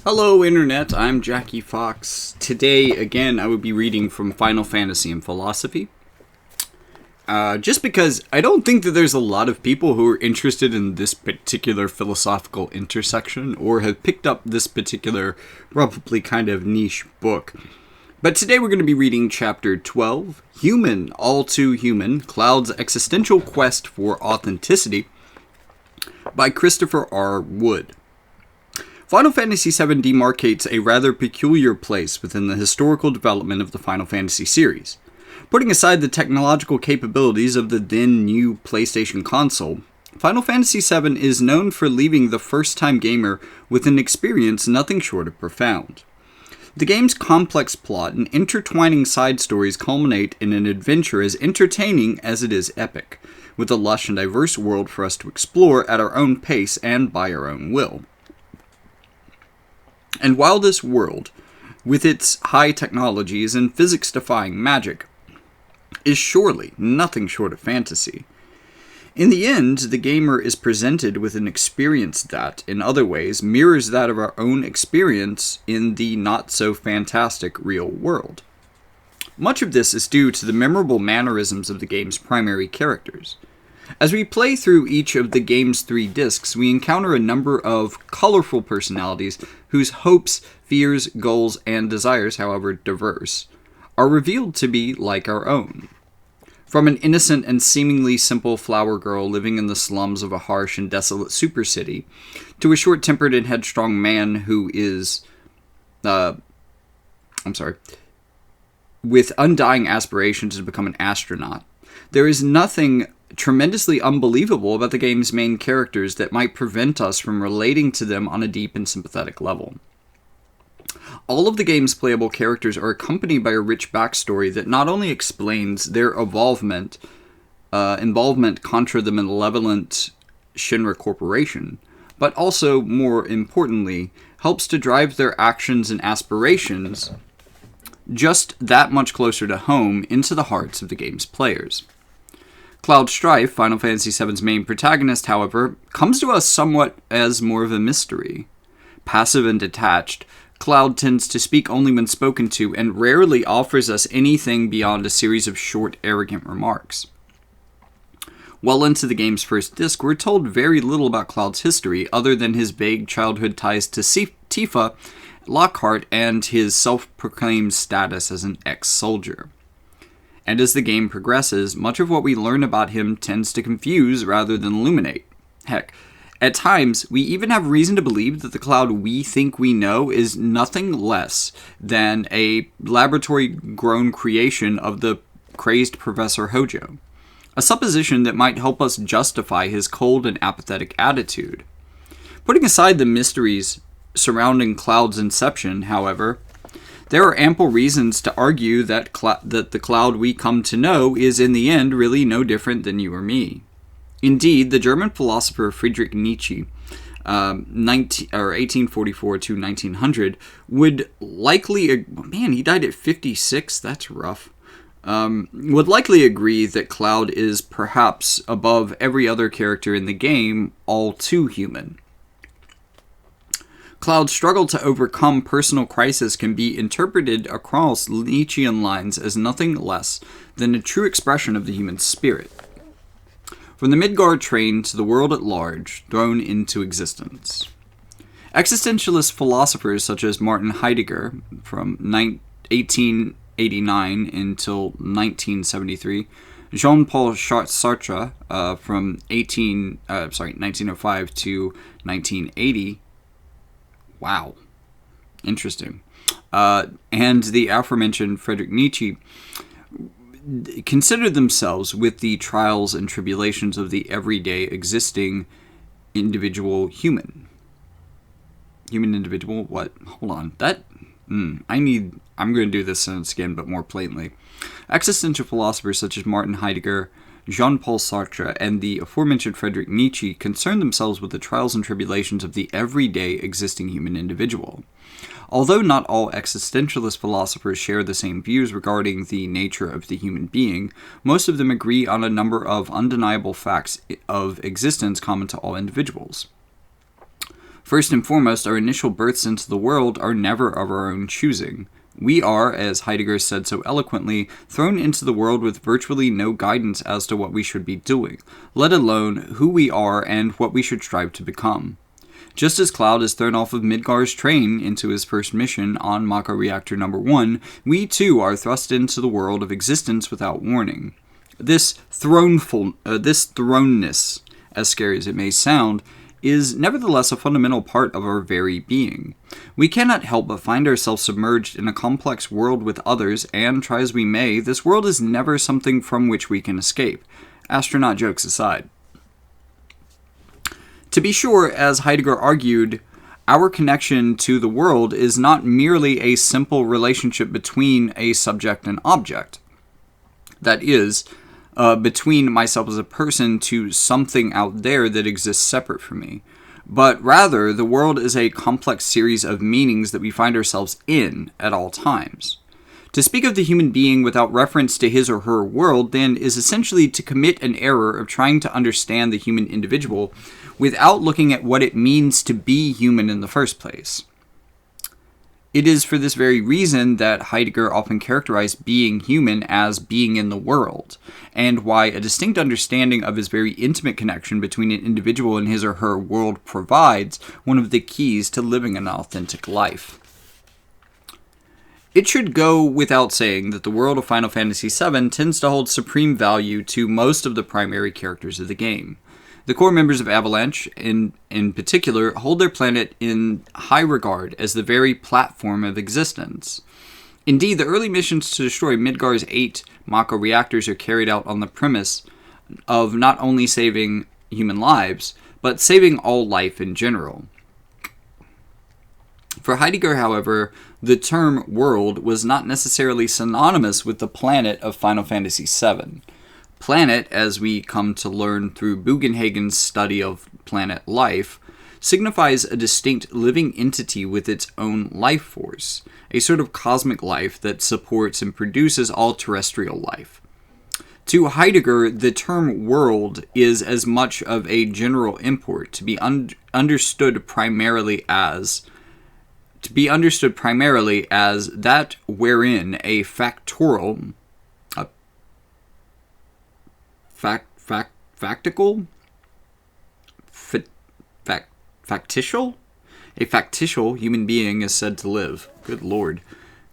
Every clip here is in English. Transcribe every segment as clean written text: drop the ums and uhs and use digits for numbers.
Hello Internet, I'm Jackie Fox. Today, again, I will be reading from Final Fantasy and Philosophy. Just because I don't think that there's a lot of people who are interested in this particular philosophical intersection or have picked up this particular, probably kind of niche book. But today we're going to be reading Chapter 12, Human, All Too Human, Cloud's Existential Quest for Authenticity, by Christopher R. Wood. Final Fantasy VII demarcates a rather peculiar place within the historical development of the Final Fantasy series. Putting aside the technological capabilities of the then-new PlayStation console, Final Fantasy VII is known for leaving the first-time gamer with an experience nothing short of profound. The game's complex plot and intertwining side stories culminate in an adventure as entertaining as it is epic, with a lush and diverse world for us to explore at our own pace and by our own will. And while this world, with its high technologies and physics-defying magic, is surely nothing short of fantasy, in the end, the gamer is presented with an experience that, in other ways, mirrors that of our own experience in the not-so-fantastic real world. Much of this is due to the memorable mannerisms of the game's primary characters. As we play through each of the game's 3 discs, we encounter a number of colorful personalities whose hopes, fears, goals, and desires, however diverse, are revealed to be like our own. From an innocent and seemingly simple flower girl living in the slums of a harsh and desolate supercity, to a short-tempered and headstrong man who is, with undying aspirations to become an astronaut, there is nothing tremendously unbelievable about the game's main characters that might prevent us from relating to them on a deep and sympathetic level. All of the game's playable characters are accompanied by a rich backstory that not only explains their involvement contra the malevolent Shinra Corporation, but also, more importantly, helps to drive their actions and aspirations just that much closer to home into the hearts of the game's players. Cloud Strife, Final Fantasy VII's main protagonist, however, comes to us somewhat as more of a mystery. Passive and detached, Cloud tends to speak only when spoken to and rarely offers us anything beyond a series of short, arrogant remarks. Well into the game's first disc, we're told very little about Cloud's history other than his vague childhood ties to Tifa, Lockhart, and his self-proclaimed status as an ex-soldier. And as the game progresses, much of what we learn about him tends to confuse rather than illuminate. Heck, at times, we even have reason to believe that the Cloud we think we know is nothing less than a laboratory-grown creation of the crazed Professor Hojo, a supposition that might help us justify his cold and apathetic attitude. Putting aside the mysteries surrounding Cloud's inception, however, there are ample reasons to argue that the Cloud we come to know is in the end really no different than you or me. Indeed, the German philosopher Friedrich Nietzsche, 1844 to 1900, would likely... Man, he died at 56? That's rough. Would likely agree that Cloud is perhaps above every other character in the game, all too human. Cloud's struggle to overcome personal crisis can be interpreted across Nietzschean lines as nothing less than a true expression of the human spirit. From the Midgard train to the world at large, thrown into existence. Existentialist philosophers such as Martin Heidegger, from 1889 until 1973, Jean-Paul Sartre, from 1905 to 1980, wow. Interesting. And the aforementioned Friedrich Nietzsche considered themselves with the trials and tribulations of the everyday existing individual human. Human individual? What? Hold on. I'm going to do this sentence again, but more plainly. Existential philosophers such as Martin Heidegger, Jean-Paul Sartre, and the aforementioned Friedrich Nietzsche concerned themselves with the trials and tribulations of the everyday existing human individual. Although not all existentialist philosophers share the same views regarding the nature of the human being, most of them agree on a number of undeniable facts of existence common to all individuals. First and foremost, our initial births into the world are never of our own choosing. We are, as Heidegger said so eloquently, thrown into the world with virtually no guidance as to what we should be doing, let alone who we are and what we should strive to become. Just as Cloud is thrown off of Midgar's train into his first mission on Mako Reactor No. 1, we too are thrust into the world of existence without warning. This thrownness, as scary as it may sound, is nevertheless a fundamental part of our very being. We cannot help but find ourselves submerged in a complex world with others, and try as we may, this world is never something from which we can escape. Astronaut jokes aside. To be sure, as Heidegger argued, our connection to the world is not merely a simple relationship between a subject and object. That is, between myself as a person to something out there that exists separate from me. But rather, the world is a complex series of meanings that we find ourselves in at all times. To speak of the human being without reference to his or her world, then, is essentially to commit an error of trying to understand the human individual without looking at what it means to be human in the first place. It is for this very reason that Heidegger often characterized being human as being in the world, and why a distinct understanding of his very intimate connection between an individual and his or her world provides one of the keys to living an authentic life. It should go without saying that the world of Final Fantasy VII tends to hold supreme value to most of the primary characters of the game. The core members of Avalanche, in particular, hold their planet in high regard as the very platform of existence. Indeed, the early missions to destroy Midgar's 8 Mako reactors are carried out on the premise of not only saving human lives, but saving all life in general. For Heidegger, however, the term world was not necessarily synonymous with the planet of Final Fantasy VII. Planet, as we come to learn through Bugenhagen's study of planet life, signifies a distinct living entity with its own life force, a sort of cosmic life that supports and produces all terrestrial life. To Heidegger, the term world is as much of a general import to be understood primarily as that wherein a factorial factitious human being is said to live. Good lord.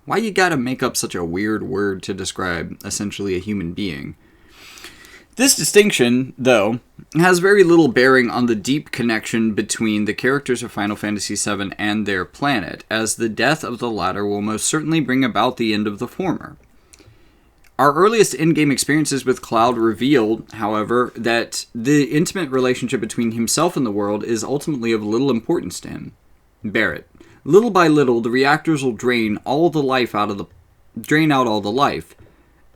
Why you gotta make up such a weird word to describe essentially a human being? This distinction, though, has very little bearing on the deep connection between the characters of Final Fantasy VII and their planet, as the death of the latter will most certainly bring about the end of the former. Our earliest in-game experiences with Cloud revealed, however, that the intimate relationship between himself and the world is ultimately of little importance to him. Barrett. Little by little, the reactors will drain out all the life,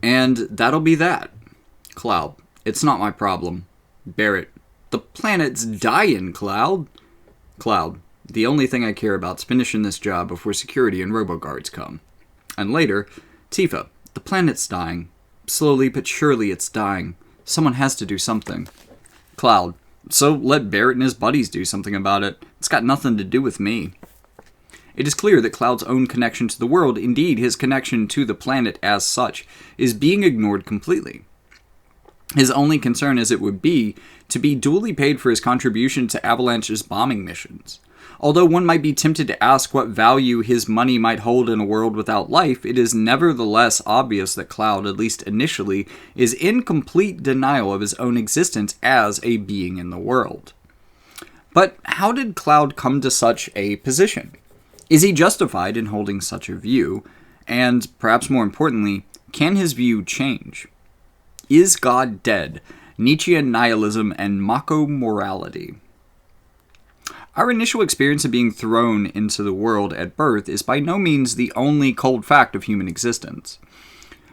and that'll be that. Cloud. It's not my problem. Barrett. The planet's dying, Cloud. Cloud. The only thing I care about is finishing this job before security and roboguards come. And later, Tifa. The planet's dying. Slowly but surely it's dying. Someone has to do something. Cloud. So let Barrett and his buddies do something about it. It's got nothing to do with me. It is clear that Cloud's own connection to the world, indeed his connection to the planet as such, is being ignored completely. His only concern, as it would be, to be duly paid for his contribution to Avalanche's bombing missions. Although one might be tempted to ask what value his money might hold in a world without life, it is nevertheless obvious that Cloud, at least initially, is in complete denial of his own existence as a being in the world. But how did Cloud come to such a position? Is he justified in holding such a view? And, perhaps more importantly, can his view change? Is God dead? Nietzschean nihilism and Mako morality. Our initial experience of being thrown into the world at birth is by no means the only cold fact of human existence.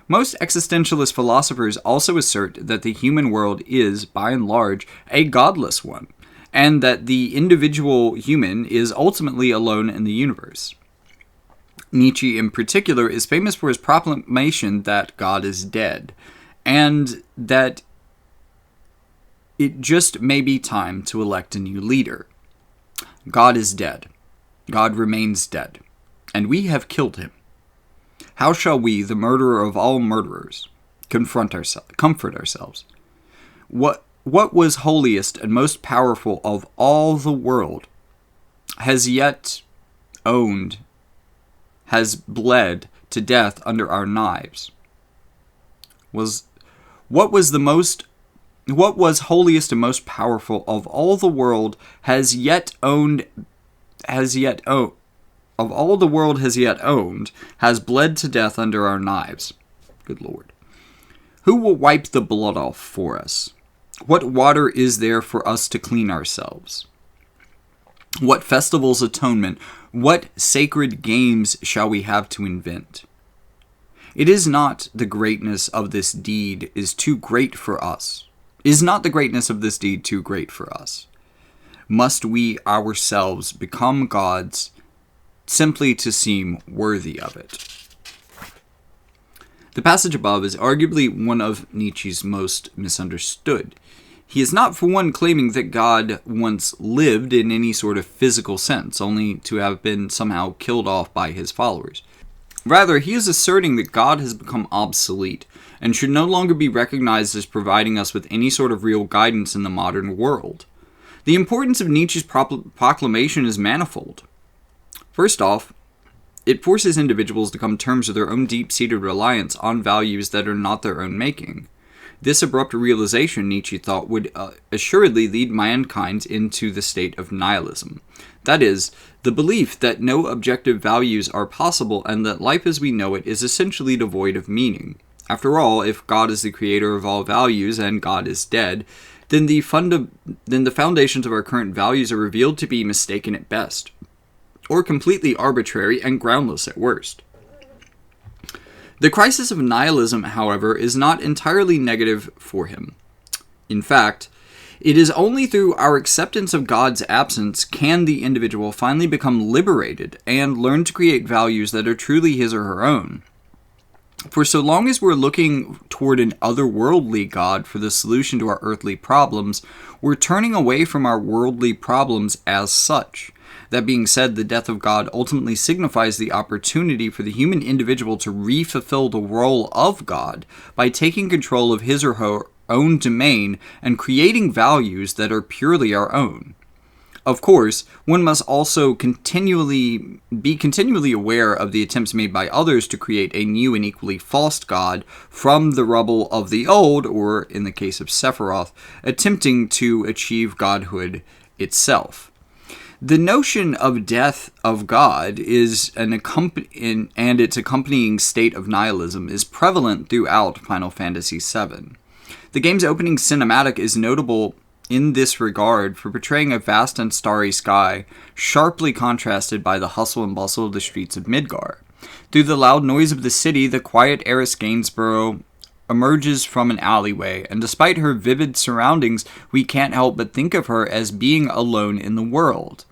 Most existentialist philosophers also assert that the human world is, by and large, a godless one, and that the individual human is ultimately alone in the universe. Nietzsche, in particular, is famous for his proclamation that God is dead, and that it just may be time to elect a new leader. God is dead. God remains dead, and we have killed him. How shall we, the murderer of all murderers, comfort ourselves? What was holiest and most powerful of all the world has bled to death under our knives? What was holiest and most powerful of all the world has yet owned, has bled to death under our knives? Good Lord. Who will wipe the blood off for us? What water is there for us to clean ourselves? What festivals atonement, what sacred games shall we have to invent? It is not the greatness of this deed is too great for us. Is not the greatness of this deed too great for us? Must we ourselves become gods simply to seem worthy of it? The passage above is arguably one of Nietzsche's most misunderstood. He is not for one claiming that God once lived in any sort of physical sense, only to have been somehow killed off by his followers. Rather, he is asserting that God has become obsolete and should no longer be recognized as providing us with any sort of real guidance in the modern world. The importance of Nietzsche's proclamation is manifold. First off, it forces individuals to come to terms with their own deep-seated reliance on values that are not their own making. This abrupt realization, Nietzsche thought, would assuredly lead mankind into the state of nihilism. That is, the belief that no objective values are possible and that life as we know it is essentially devoid of meaning. After all, if God is the creator of all values and God is dead, then the foundations of our current values are revealed to be mistaken at best, or completely arbitrary and groundless at worst. The crisis of nihilism, however, is not entirely negative for him. In fact, it is only through our acceptance of God's absence can the individual finally become liberated and learn to create values that are truly his or her own. For so long as we're looking toward an otherworldly God for the solution to our earthly problems, we're turning away from our worldly problems as such. That being said, the death of God ultimately signifies the opportunity for the human individual to re-fulfill the role of God by taking control of his or her own domain and creating values that are purely our own. Of course, one must also be continually aware of the attempts made by others to create a new and equally false God from the rubble of the old, or, in the case of Sephiroth, attempting to achieve godhood itself. The notion of death of God and its accompanying state of nihilism is prevalent throughout Final Fantasy VII. The game's opening cinematic is notable in this regard for portraying a vast and starry sky, sharply contrasted by the hustle and bustle of the streets of Midgar. Through the loud noise of the city, the quiet heiress Gainsborough emerges from an alleyway, and despite her vivid surroundings, we can't help but think of her as being alone in the world.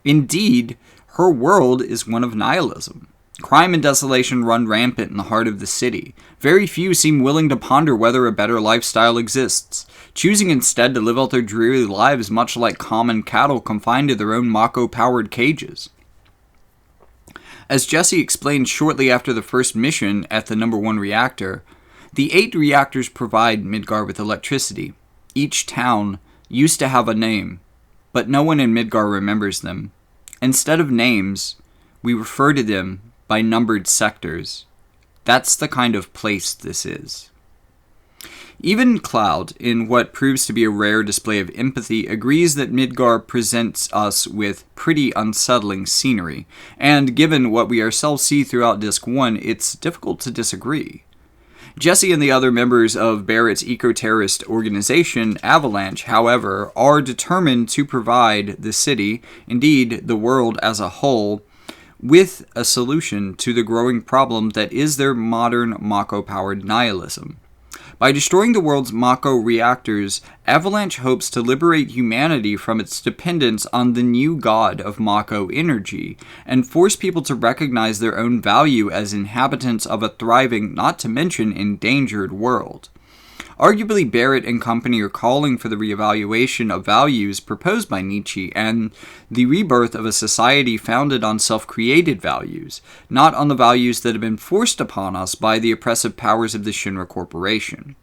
Indeed, her world is one of nihilism. Crime and desolation run rampant in the heart of the city. Very few seem willing to ponder whether a better lifestyle exists, choosing instead to live out their dreary lives much like common cattle confined to their own Mako-powered cages. As Jesse explained shortly after the first mission at the No. 1 reactor, the 8 reactors provide Midgar with electricity. Each town used to have a name, but no one in Midgar remembers them. Instead of names, we refer to them by numbered sectors. That's the kind of place this is. Even Cloud, in what proves to be a rare display of empathy, agrees that Midgar presents us with pretty unsettling scenery, and given what we ourselves see throughout Disc 1, it's difficult to disagree. Jesse and the other members of Barrett's eco-terrorist organization, Avalanche, however, are determined to provide the city, indeed the world as a whole, with a solution to the growing problem that is their modern Mako-powered nihilism. By destroying the world's Mako reactors, Avalanche hopes to liberate humanity from its dependence on the new god of Mako energy, and force people to recognize their own value as inhabitants of a thriving, not to mention endangered, world. Arguably, Barrett and company are calling for the reevaluation of values proposed by Nietzsche and the rebirth of a society founded on self-created values, not on the values that have been forced upon us by the oppressive powers of the Shinra Corporation.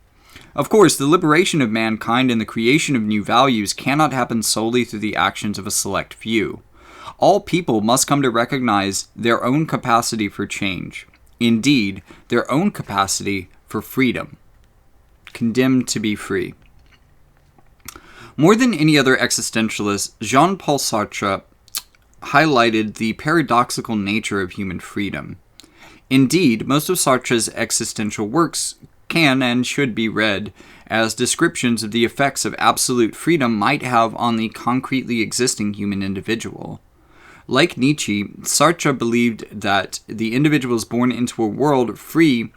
Of course, the liberation of mankind and the creation of new values cannot happen solely through the actions of a select few. All people must come to recognize their own capacity for change. Indeed, their own capacity for freedom. Condemned to be free. More than any other existentialist, Jean-Paul Sartre highlighted the paradoxical nature of human freedom. Indeed, most of Sartre's existential works can and should be read as descriptions of the effects of absolute freedom might have on the concretely existing human individual. Like Nietzsche, Sartre believed that the individual is born into a world free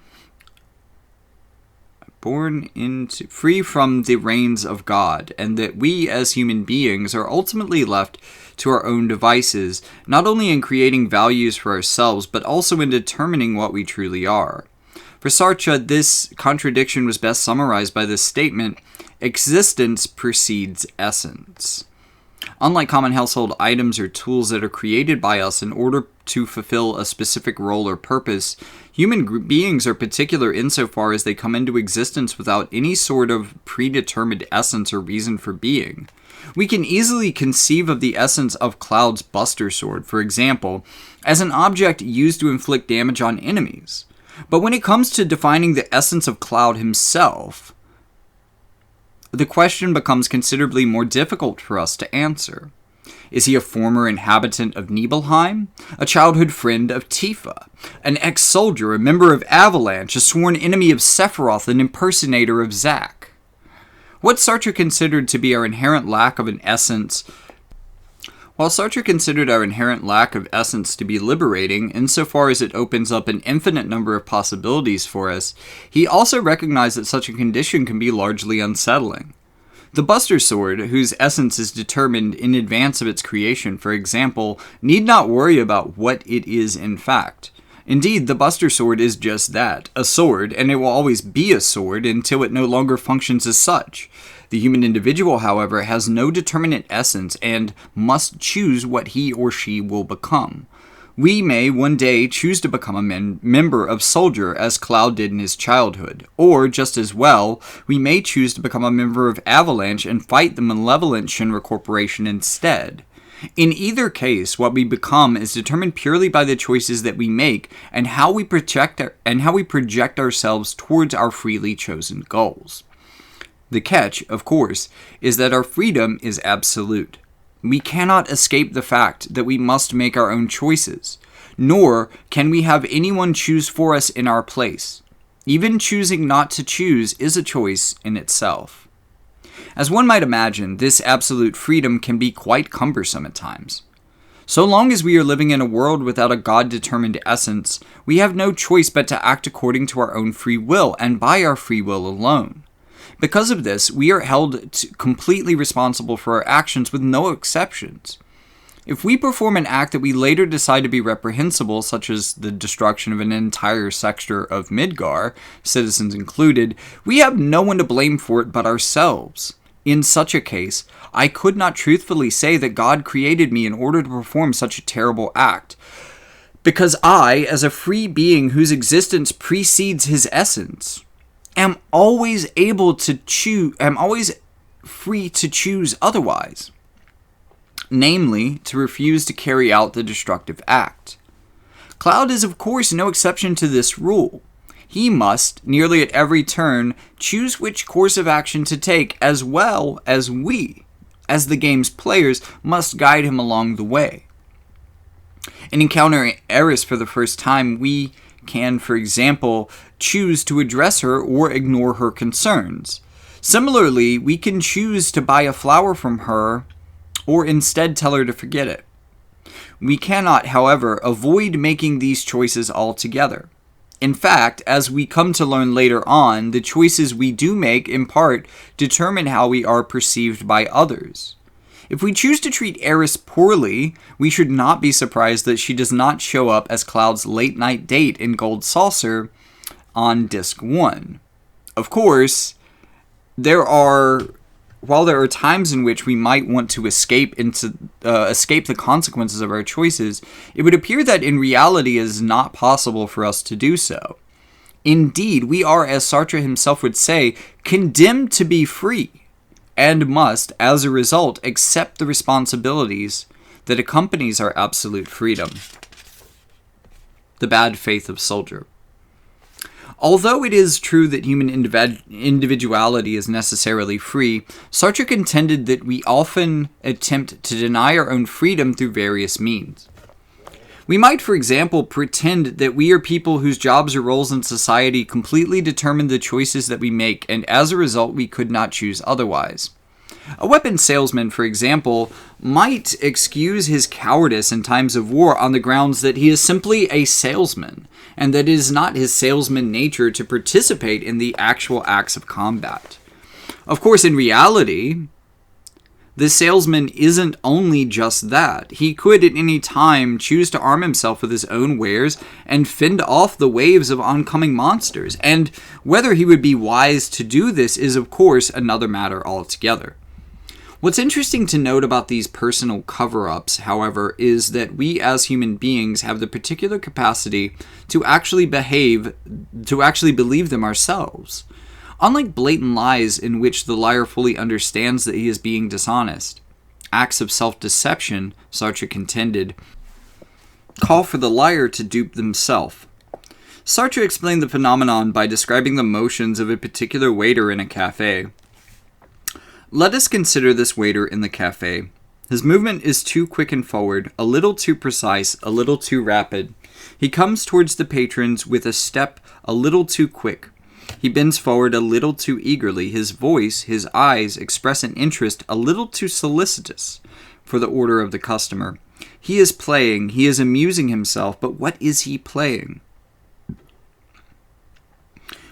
from the reins of God, and that we as human beings are ultimately left to our own devices, not only in creating values for ourselves, but also in determining what we truly are. For Sartre, this contradiction was best summarized by this statement: existence precedes essence. Unlike common household items or tools that are created by us in order to fulfill a specific role or purpose, human beings are particular insofar as they come into existence without any sort of predetermined essence or reason for being. We can easily conceive of the essence of Cloud's Buster Sword, for example, as an object used to inflict damage on enemies. But when it comes to defining the essence of Cloud himself, the question becomes considerably more difficult for us to answer. Is he a former inhabitant of Nibelheim? A childhood friend of Tifa? An ex-soldier, a member of Avalanche, a sworn enemy of Sephiroth, an impersonator of Zack? What Sartre considered to be our inherent lack of an essence While Sartre considered our inherent lack of essence to be liberating, insofar as it opens up an infinite number of possibilities for us, he also recognized that such a condition can be largely unsettling. The Buster Sword, whose essence is determined in advance of its creation, for example, need not worry about what it is in fact. Indeed, the Buster Sword is just that, a sword, and it will always be a sword until it no longer functions as such. The human individual, however, has no determinate essence and must choose what he or she will become. We may one day choose to become a member of Soldier, as Cloud did in his childhood, or, just as well, we may choose to become a member of Avalanche and fight the malevolent Shinra Corporation instead. In either case, what we become is determined purely by the choices that we make and how we project ourselves towards our freely chosen goals. The catch, of course, is that our freedom is absolute. We cannot escape the fact that we must make our own choices, nor can we have anyone choose for us in our place. Even choosing not to choose is a choice in itself. As one might imagine, this absolute freedom can be quite cumbersome at times. So long as we are living in a world without a God-determined essence, we have no choice but to act according to our own free will and by our free will alone. Because of this, we are held completely responsible for our actions with no exceptions. If we perform an act that we later decide to be reprehensible, such as the destruction of an entire sector of Midgar, citizens included, we have no one to blame for it but ourselves. In such a case, I could not truthfully say that God created me in order to perform such a terrible act, because I, as a free being whose existence precedes his essence, am always free to choose otherwise, namely, to refuse to carry out the destructive act. Cloud is of course no exception to this rule. He must, nearly at every turn, choose which course of action to take, as well as we, as the game's players, must guide him along the way. In encountering Eris for the first time, we can, for example, choose to address her or ignore her concerns. Similarly, we can choose to buy a flower from her or instead tell her to forget it. We cannot, however, avoid making these choices altogether. In fact, as we come to learn later on, the choices we do make, in part, determine how we are perceived by others. If we choose to treat Eris poorly, we should not be surprised that she does not show up as Cloud's late-night date in Gold Saucer on Disc 1. Of course, while there are times in which we might want to escape the consequences of our choices, it would appear that in reality it is not possible for us to do so. Indeed, we are, as Sartre himself would say, condemned to be free, and must, as a result, accept the responsibilities that accompanies our absolute freedom. The bad faith of soldier. Although it is true that human individuality is necessarily free, Sartre contended that we often attempt to deny our own freedom through various means. We might, for example, pretend that we are people whose jobs or roles in society completely determine the choices that we make, and as a result, we could not choose otherwise. A weapons salesman, for example, might excuse his cowardice in times of war on the grounds that he is simply a salesman, and that it is not his salesman nature to participate in the actual acts of combat. Of course, in reality, the salesman isn't only just that. He could at any time choose to arm himself with his own wares and fend off the waves of oncoming monsters, and whether he would be wise to do this is, of course, another matter altogether. What's interesting to note about these personal cover-ups, however, is that we as human beings have the particular capacity to actually believe them ourselves. Unlike blatant lies in which the liar fully understands that he is being dishonest, acts of self-deception, Sartre contended, call for the liar to dupe themselves. Sartre explained the phenomenon by describing the motions of a particular waiter in a cafe. Let us consider this waiter in the cafe. His movement is too quick and forward, a little too precise, a little too rapid. He comes towards the patrons with a step a little too quick. He bends forward a little too eagerly. His voice, his eyes express an interest a little too solicitous for the order of the customer. He is playing, he is amusing himself, but what is he playing?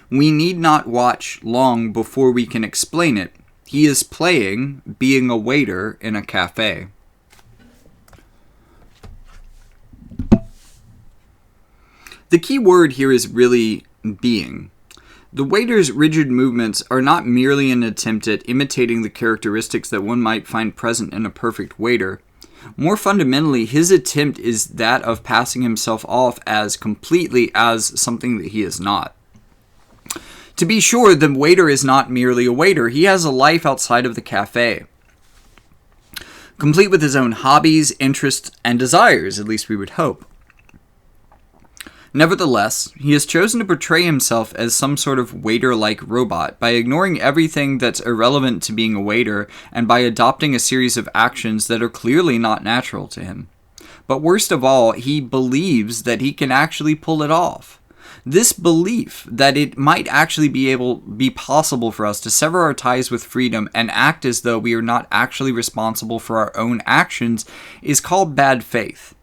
We need not watch long before we can explain it. He is playing being a waiter in a cafe. The key word here is really being. The waiter's rigid movements are not merely an attempt at imitating the characteristics that one might find present in a perfect waiter. More fundamentally, his attempt is that of passing himself off as completely as something that he is not. To be sure, the waiter is not merely a waiter. He has a life outside of the cafe, complete with his own hobbies, interests, and desires, at least we would hope. Nevertheless, he has chosen to portray himself as some sort of waiter-like robot by ignoring everything that's irrelevant to being a waiter and by adopting a series of actions that are clearly not natural to him. But worst of all, he believes that he can actually pull it off. This belief that it might actually be possible for us to sever our ties with freedom and act as though we are not actually responsible for our own actions is called bad faith.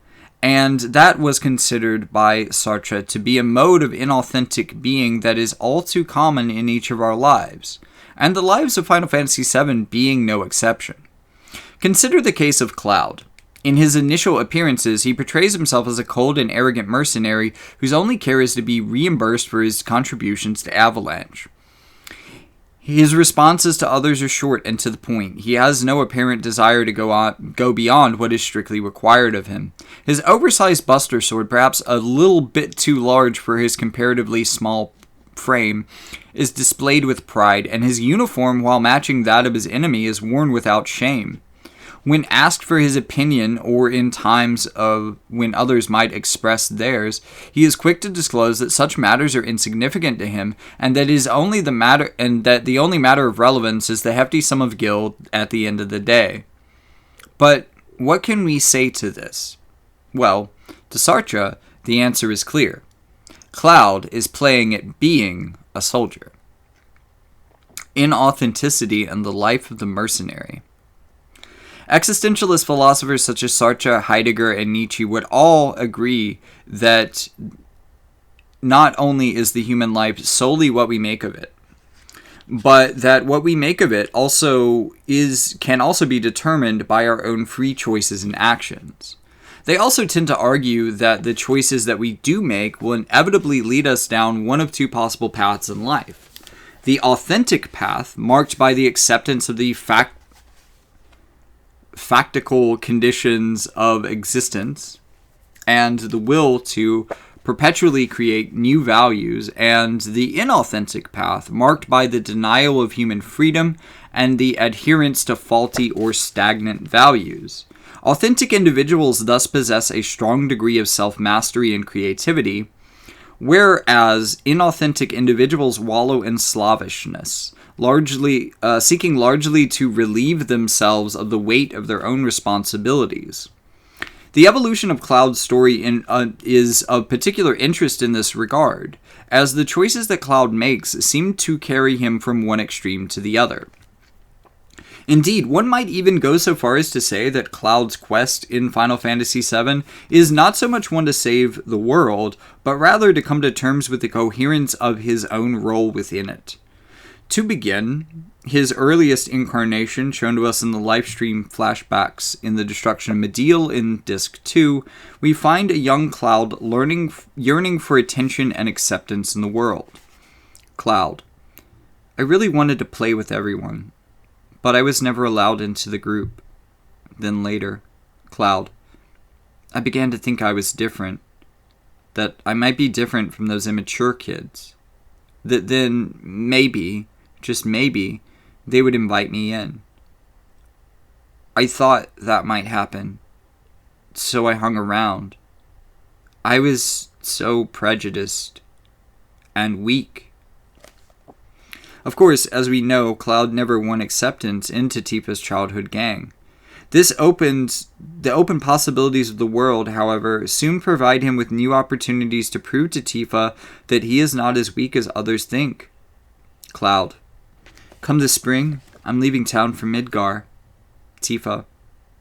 And that was considered by Sartre to be a mode of inauthentic being that is all too common in each of our lives, and the lives of Final Fantasy VII being no exception. Consider the case of Cloud. In his initial appearances, he portrays himself as a cold and arrogant mercenary whose only care is to be reimbursed for his contributions to Avalanche. His responses to others are short and to the point. He has no apparent desire to go beyond what is strictly required of him. His oversized Buster Sword, perhaps a little bit too large for his comparatively small frame, is displayed with pride, and his uniform, while matching that of his enemy, is worn without shame. When asked for his opinion, or in times of when others might express theirs, he is quick to disclose that such matters are insignificant to him, and that the only matter of relevance is the hefty sum of gil at the end of the day. But what can we say to this? Well, to Sartre, the answer is clear. Cloud is playing at being a soldier. Inauthenticity and the life of the mercenary. Existentialist philosophers such as Sartre, Heidegger, and Nietzsche would all agree that not only is the human life solely what we make of it, but that what we make of it can also be determined by our own free choices and actions. They also tend to argue that the choices that we do make will inevitably lead us down one of two possible paths in life. The authentic path, marked by the acceptance of the factical conditions of existence and the will to perpetually create new values, and the inauthentic path, marked by the denial of human freedom and the adherence to faulty or stagnant values. Authentic individuals thus possess a strong degree of self-mastery and creativity, whereas inauthentic individuals wallow in slavishness, seeking largely to relieve themselves of the weight of their own responsibilities. The evolution of Cloud's story is of particular interest in this regard, as the choices that Cloud makes seem to carry him from one extreme to the other. Indeed, one might even go so far as to say that Cloud's quest in Final Fantasy VII is not so much one to save the world, but rather to come to terms with the coherence of his own role within it. To begin, his earliest incarnation, shown to us in the livestream flashbacks in the destruction of Mideel in Disc 2, we find a young Cloud yearning for attention and acceptance in the world. Cloud: I really wanted to play with everyone, but I was never allowed into the group. Then later, Cloud: I began to think I was different, that I might be different from those immature kids, that then maybe, just maybe, they would invite me in. I thought that might happen, so I hung around. I was so prejudiced and weak. Of course, as we know, Cloud never won acceptance into Tifa's childhood gang. The open possibilities of the world, however, soon provide him with new opportunities to prove to Tifa that he is not as weak as others think. Cloud: Come this spring, I'm leaving town for Midgar. Tifa: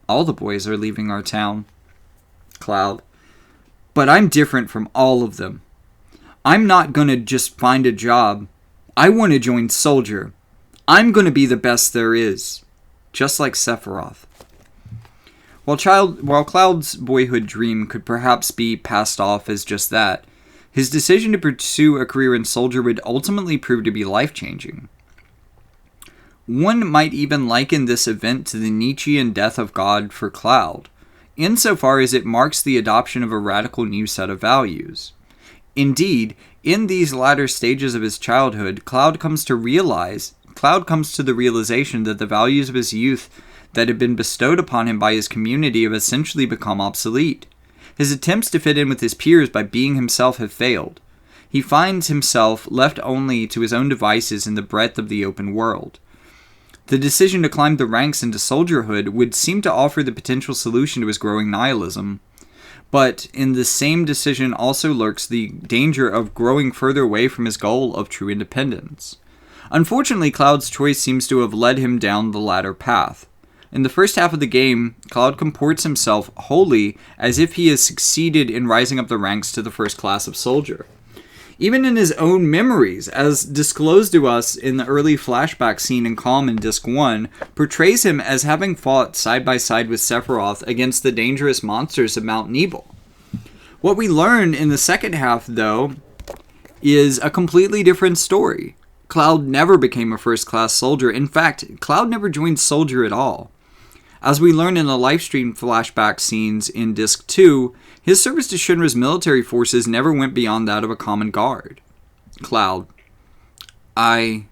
All the boys are leaving our town. Cloud: But I'm different from all of them. I'm not gonna just find a job. I want to join Soldier. I'm gonna be the best there is. Just like Sephiroth. While Cloud's boyhood dream could perhaps be passed off as just that, his decision to pursue a career in Soldier would ultimately prove to be life-changing. One might even liken this event to the Nietzschean death of God for Cloud, insofar as it marks the adoption of a radical new set of values. Indeed, in these latter stages of his childhood, Cloud comes to the realization that the values of his youth that had been bestowed upon him by his community have essentially become obsolete. His attempts to fit in with his peers by being himself have failed. He finds himself left only to his own devices in the breadth of the open world. The decision to climb the ranks into soldierhood would seem to offer the potential solution to his growing nihilism. But in the same decision also lurks the danger of growing further away from his goal of true independence. Unfortunately, Cloud's choice seems to have led him down the latter path. In the first half of the game, Cloud comports himself wholly as if he has succeeded in rising up the ranks to the first class of soldier. Even in his own memories, as disclosed to us in the early flashback scene in Calm in Disc 1, portrays him as having fought side by side with Sephiroth against the dangerous monsters of Mount Nebel. What we learn in the second half, though, is a completely different story. Cloud never became a first-class soldier. In fact, Cloud never joined Soldier at all. As we learn in the livestream flashback scenes in Disc 2, his service to Shinra's military forces never went beyond that of a common guard. Cloud: I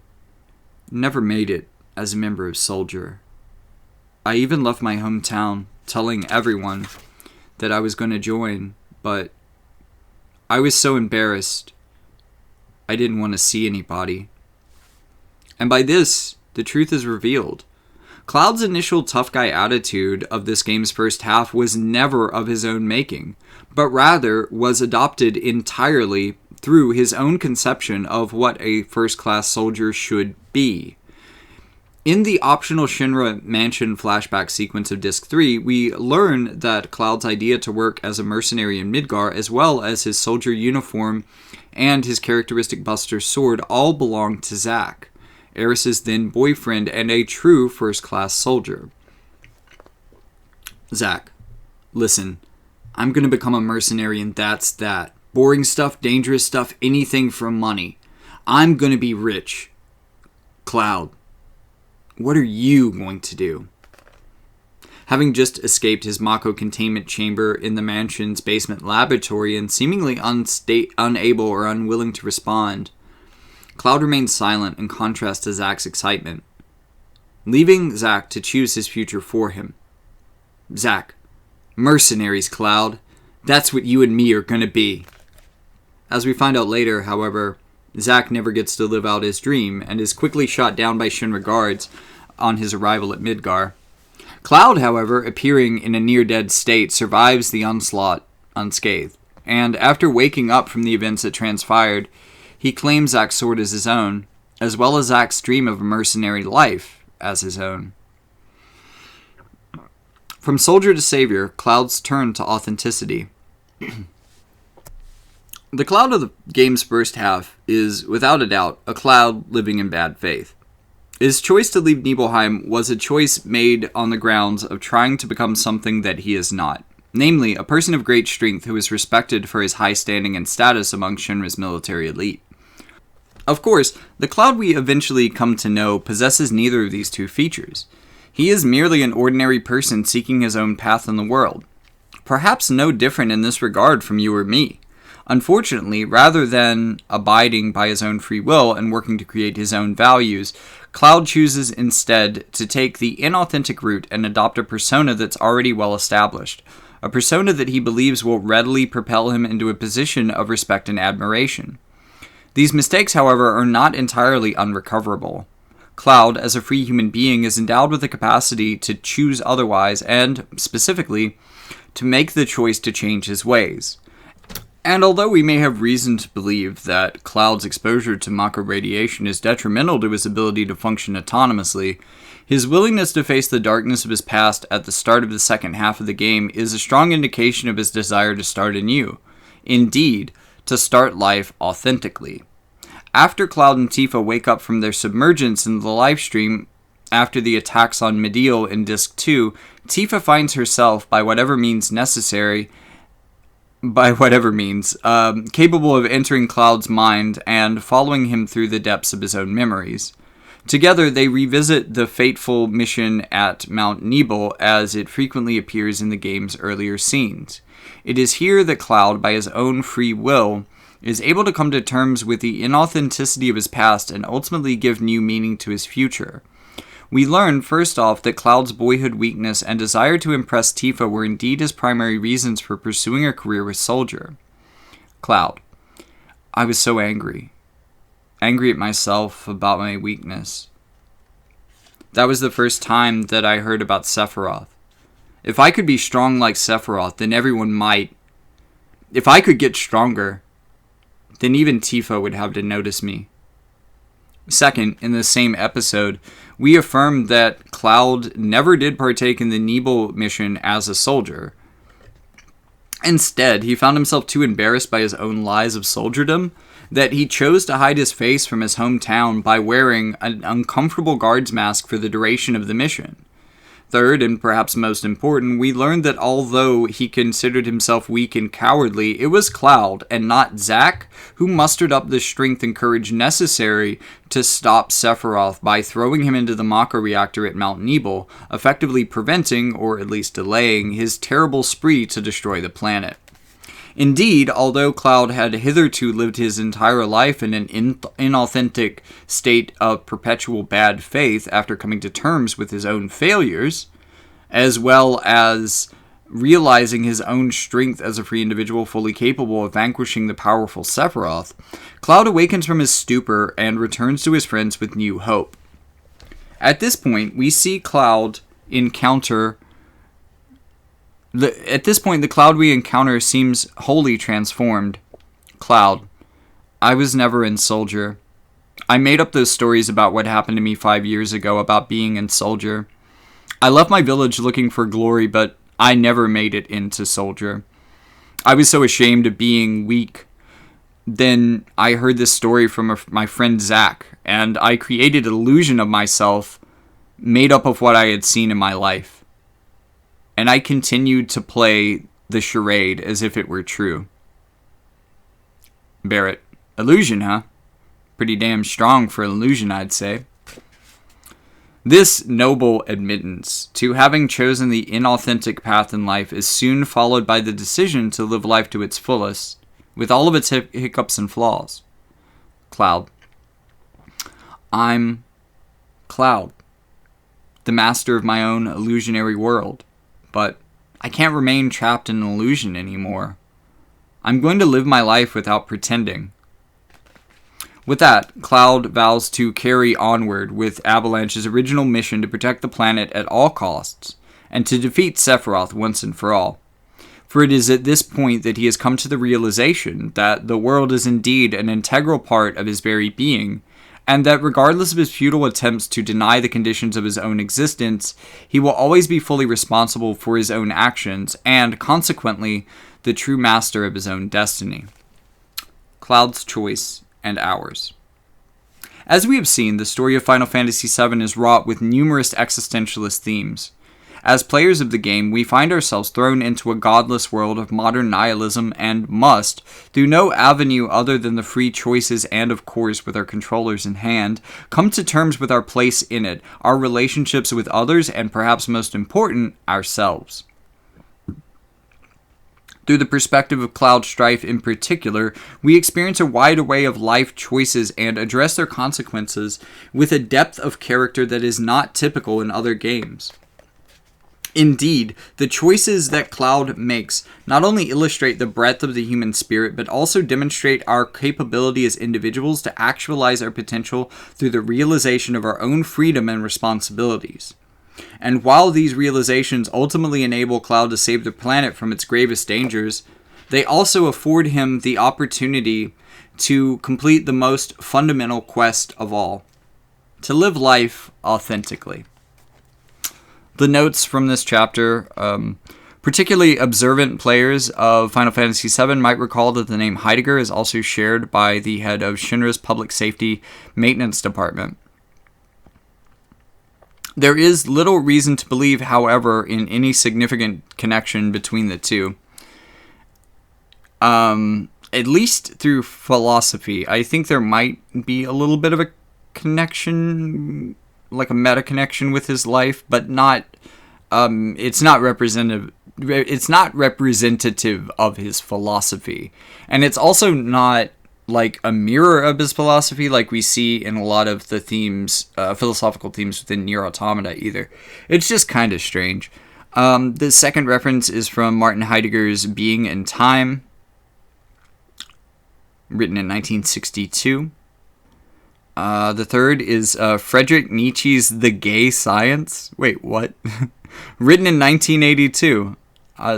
never made it as a member of Soldier. I even left my hometown telling everyone that I was going to join, but I was so embarrassed I didn't want to see anybody. And by this, the truth is revealed. Cloud's initial tough guy attitude of this game's first half was never of his own making, but rather was adopted entirely through his own conception of what a first-class soldier should be. In the optional Shinra Mansion flashback sequence of Disc 3, we learn that Cloud's idea to work as a mercenary in Midgar, as well as his soldier uniform and his characteristic Buster sword, all belonged to Zack, Aeris's then boyfriend and a true first-class soldier. Zack: Listen, I'm gonna become a mercenary and that's that. Boring stuff, dangerous stuff, anything for money. I'm gonna be rich. Cloud, what are you going to do? Having just escaped his Mako containment chamber in the mansion's basement laboratory and seemingly unable or unwilling to respond, Cloud remained silent in contrast to Zack's excitement, leaving Zack to choose his future for him. Zack, mercenaries, Cloud. That's what you and me are gonna be. As we find out later, however, Zack never gets to live out his dream and is quickly shot down by Shinra guards on his arrival at Midgar. Cloud, however, appearing in a near-dead state, survives the onslaught unscathed, and after waking up from the events that transpired, he claims Zack's sword as his own, as well as Zack's dream of a mercenary life as his own. From soldier to savior, Cloud's turn to authenticity. The Cloud of the game's first half is, without a doubt, a Cloud living in bad faith. His choice to leave Nibelheim was a choice made on the grounds of trying to become something that he is not, namely, a person of great strength who is respected for his high standing and status among Shinra's military elite. Of course, the Cloud we eventually come to know possesses neither of these two features. He is merely an ordinary person seeking his own path in the world. Perhaps no different in this regard from you or me. Unfortunately, rather than abiding by his own free will and working to create his own values, Cloud chooses instead to take the inauthentic route and adopt a persona that's already well established, a persona that he believes will readily propel him into a position of respect and admiration. These mistakes, however, are not entirely unrecoverable. Cloud, as a free human being, is endowed with the capacity to choose otherwise and, specifically, to make the choice to change his ways. And although we may have reason to believe that Cloud's exposure to Mako radiation is detrimental to his ability to function autonomously, his willingness to face the darkness of his past at the start of the second half of the game is a strong indication of his desire to start anew. Indeed, to start life authentically. After Cloud and Tifa wake up from their submergence in the livestream after the attacks on Mediel in Disc 2, Tifa finds herself, by whatever means, capable of entering Cloud's mind and following him through the depths of his own memories. Together, they revisit the fateful mission at Mount Nibel as it frequently appears in the game's earlier scenes. It is here that Cloud, by his own free will, is able to come to terms with the inauthenticity of his past and ultimately give new meaning to his future. We learn, first off, that Cloud's boyhood weakness and desire to impress Tifa were indeed his primary reasons for pursuing a career as soldier. Cloud. I was so angry. Angry at myself about my weakness. That was the first time that I heard about Sephiroth. If I could be strong like Sephiroth, then everyone might. If I could get stronger, then even Tifa would have to notice me. Second, in the same episode, we affirmed that Cloud never did partake in the Nibel mission as a soldier. Instead, he found himself too embarrassed by his own lies of soldierdom that he chose to hide his face from his hometown by wearing an uncomfortable guard's mask for the duration of the mission. Third, and perhaps most important, we learned that although he considered himself weak and cowardly, it was Cloud, and not Zack, who mustered up the strength and courage necessary to stop Sephiroth by throwing him into the Mako reactor at Mount Nibel, effectively preventing, or at least delaying, his terrible spree to destroy the planet. Indeed, although Cloud had hitherto lived his entire life in an inauthentic state of perpetual bad faith after coming to terms with his own failures, as well as realizing his own strength as a free individual fully capable of vanquishing the powerful Sephiroth, Cloud awakens from his stupor and returns to his friends with new hope. At this point, we see Cloud encounter... At this point, the Cloud we encounter seems wholly transformed. Cloud. I was never in Soldier. I made up those stories about what happened to me 5 years ago about being in Soldier. I left my village looking for glory, but I never made it into Soldier. I was so ashamed of being weak. Then I heard this story from my friend Zack, and I created an illusion of myself made up of what I had seen in my life. And I continued to play the charade as if it were true. Barrett. Illusion, huh? Pretty damn strong for an illusion, I'd say. This noble admittance to having chosen the inauthentic path in life is soon followed by the decision to live life to its fullest, with all of its hiccups and flaws. Cloud. I'm Cloud, the master of my own illusionary world, but I can't remain trapped in an illusion anymore. I'm going to live my life without pretending. With that, Cloud vows to carry onward with Avalanche's original mission to protect the planet at all costs, and to defeat Sephiroth once and for all. For it is at this point that he has come to the realization that the world is indeed an integral part of his very being, and that regardless of his futile attempts to deny the conditions of his own existence, he will always be fully responsible for his own actions, and, consequently, the true master of his own destiny. Cloud's choice and ours. As we have seen, the story of Final Fantasy VII is wrought with numerous existentialist themes. As players of the game, we find ourselves thrown into a godless world of modern nihilism and must, through no avenue other than the free choices and, of course, with our controllers in hand, come to terms with our place in it, our relationships with others, and perhaps most important, ourselves. Through the perspective of Cloud Strife in particular, we experience a wide array of life choices and address their consequences with a depth of character that is not typical in other games. Indeed, the choices that Cloud makes not only illustrate the breadth of the human spirit, but also demonstrate our capability as individuals to actualize our potential through the realization of our own freedom and responsibilities. And while these realizations ultimately enable Cloud to save the planet from its gravest dangers, they also afford him the opportunity to complete the most fundamental quest of all, to live life authentically. The notes from this chapter, particularly observant players of Final Fantasy VII might recall that the name Heidegger is also shared by the head of Shinra's Public Safety Maintenance Department. There is little reason to believe, however, in any significant connection between the two. At least through philosophy. I think there might be a little bit of a connection, like a meta connection with his life, but not. It's not representative. It's not representative of his philosophy, and it's also not like a mirror of his philosophy like we see in a lot of the themes, philosophical themes within Nier Automata either. It's just kind of strange. The second reference is from Martin Heidegger's Being and Time, written in 1962. The third is Friedrich Nietzsche's The Gay Science. Wait, what? Written in 1982.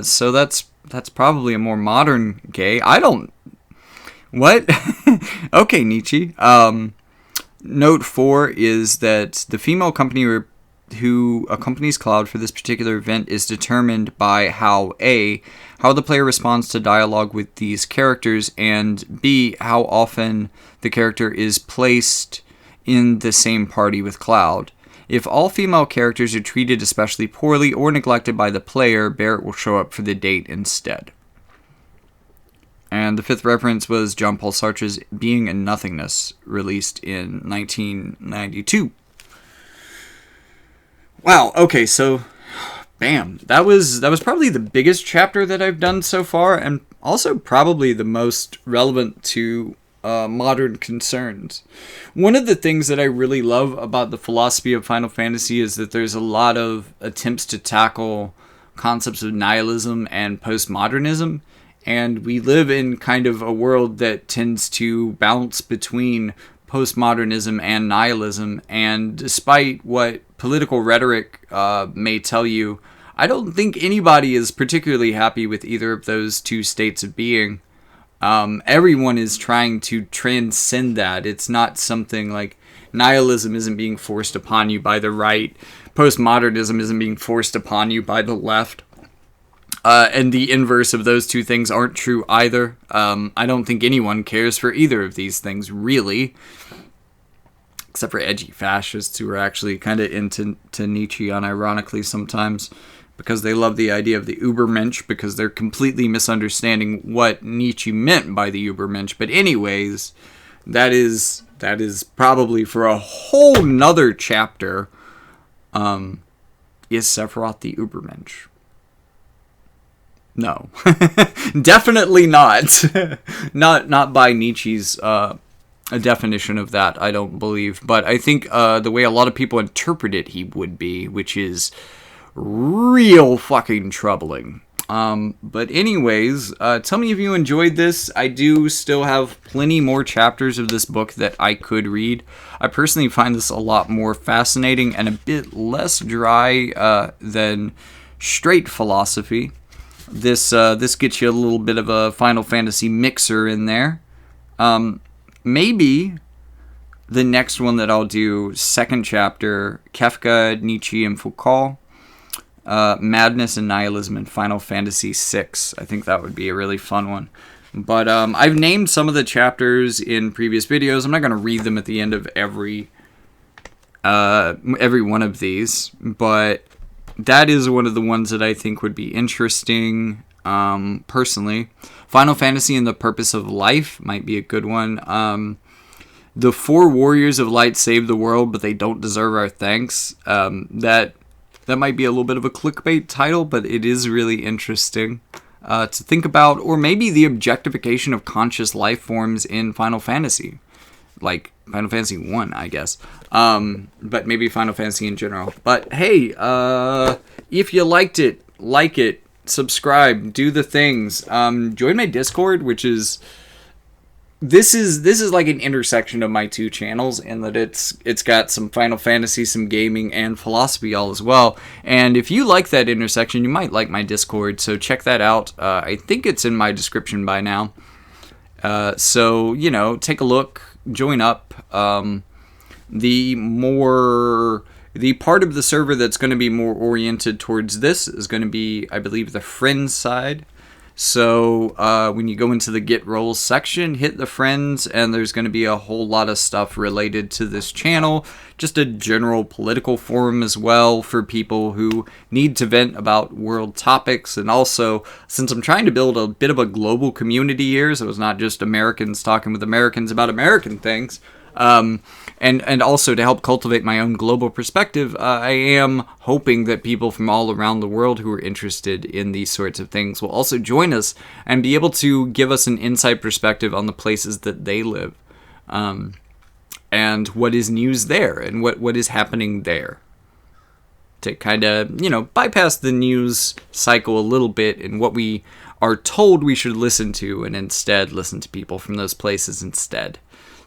So that's probably a more modern gay. What? Okay, Nietzsche. Note 4 is that the female company who accompanies Cloud for this particular event is determined by how the player responds to dialogue with these characters, and B, how often the character is placed in the same party with Cloud. If all female characters are treated especially poorly or neglected by the player, Barrett will show up for the date instead. And the fifth reference was John Paul Sartre's Being and Nothingness, released in 1992. Wow, okay, so, bam. That was probably the biggest chapter that I've done so far, and also probably the most relevant to modern concerns. One of the things that I really love about the philosophy of Final Fantasy is that there's a lot of attempts to tackle concepts of nihilism and postmodernism. And we live in kind of a world that tends to bounce between postmodernism and nihilism. And despite what political rhetoric may tell you, I don't think anybody is particularly happy with either of those two states of being. Everyone is trying to transcend that. It's not something like nihilism isn't being forced upon you by the right. Postmodernism isn't being forced upon you by the left. And the inverse of those two things aren't true either. I don't think anyone cares for either of these things, really. Except for edgy fascists who are actually kind of into Nietzsche unironically sometimes. Because they love the idea of the Übermensch, because they're completely misunderstanding what Nietzsche meant by the Übermensch. But anyways, that is probably for a whole nother chapter. Is Sephiroth the Ubermensch? No. Definitely not. Not by Nietzsche's a definition of that, I don't believe. But I think the way a lot of people interpret it, he would be, which is real fucking troubling. But anyways, tell me if you enjoyed this. I do still have plenty more chapters of this book that I could read. I personally find this a lot more fascinating and a bit less dry than straight philosophy. This gets you a little bit of a Final Fantasy mixer in there. Maybe the next one that I'll do, second chapter, Kafka, Nietzsche, and Foucault. Madness and Nihilism in Final Fantasy VI. I think that would be a really fun one. But I've named some of the chapters in previous videos. I'm not going to read them at the end of every one of these, but that is one of the ones that I think would be interesting, personally. Final Fantasy and the Purpose of Life might be a good one. The 4 Warriors of Light saved the world, but they don't deserve our thanks. That might be a little bit of a clickbait title, but it is really interesting to think about. Or maybe the objectification of conscious life forms in Final Fantasy. Like Final Fantasy 1, I guess. But maybe Final Fantasy in general. But hey, if you liked it, like it, subscribe, do the things. Join my Discord, which is... This is like an intersection of my 2 channels in that it's got some Final Fantasy, some gaming, and philosophy all as well. And if you like that intersection, you might like my Discord, so check that out. I think it's in my description by now. So, take a look, join up. The part of the server that's going to be more oriented towards this is going to be, I believe, the friends side. So when you go into the Get Roles section, hit the friends, and there's going to be a whole lot of stuff related to this channel. Just a general political forum as well for people who need to vent about world topics. And also, since I'm trying to build a bit of a global community here, so it's not just Americans talking with Americans about American things, and also to help cultivate my own global perspective, I am hoping that people from all around the world who are interested in these sorts of things will also join us and be able to give us an inside perspective on the places that they live, and what is news there, and what is happening there. To kind of, bypass the news cycle a little bit and what we are told we should listen to, and instead listen to people from those places instead.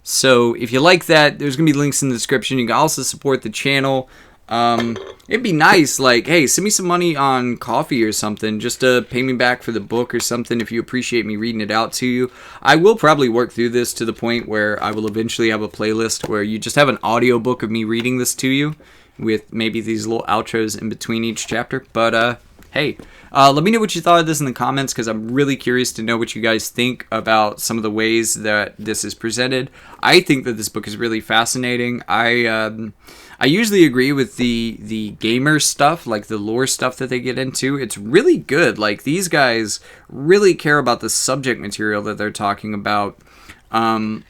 So if you like that, there's going to be links in the description. You can also support the channel. It'd be nice, like, hey, send me some money on coffee or something, just to pay me back for the book or something if you appreciate me reading it out to you. I will probably work through this to the point where I will eventually have a playlist where you just have an audiobook of me reading this to you with maybe these little outros in between each chapter. But, hey, let me know what you thought of this in the comments, because I'm really curious to know what you guys think about some of the ways that this is presented. I think that this book is really fascinating. I usually agree with the gamer stuff, like the lore stuff that they get into. It's really good. Like, these guys really care about the subject material that they're talking about. I'm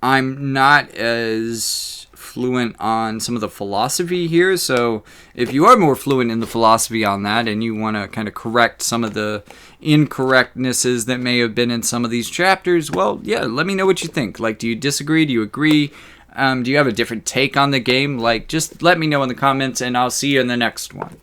not as fluent on some of the philosophy here, so if you are more fluent in the philosophy on that and you want to kind of correct some of the incorrectnesses that may have been in some of these chapters, well, yeah, let me know what you think. Like, do you disagree? Do you agree? Do you have a different take on the game? Like, just let me know in the comments, and I'll see you in the next one.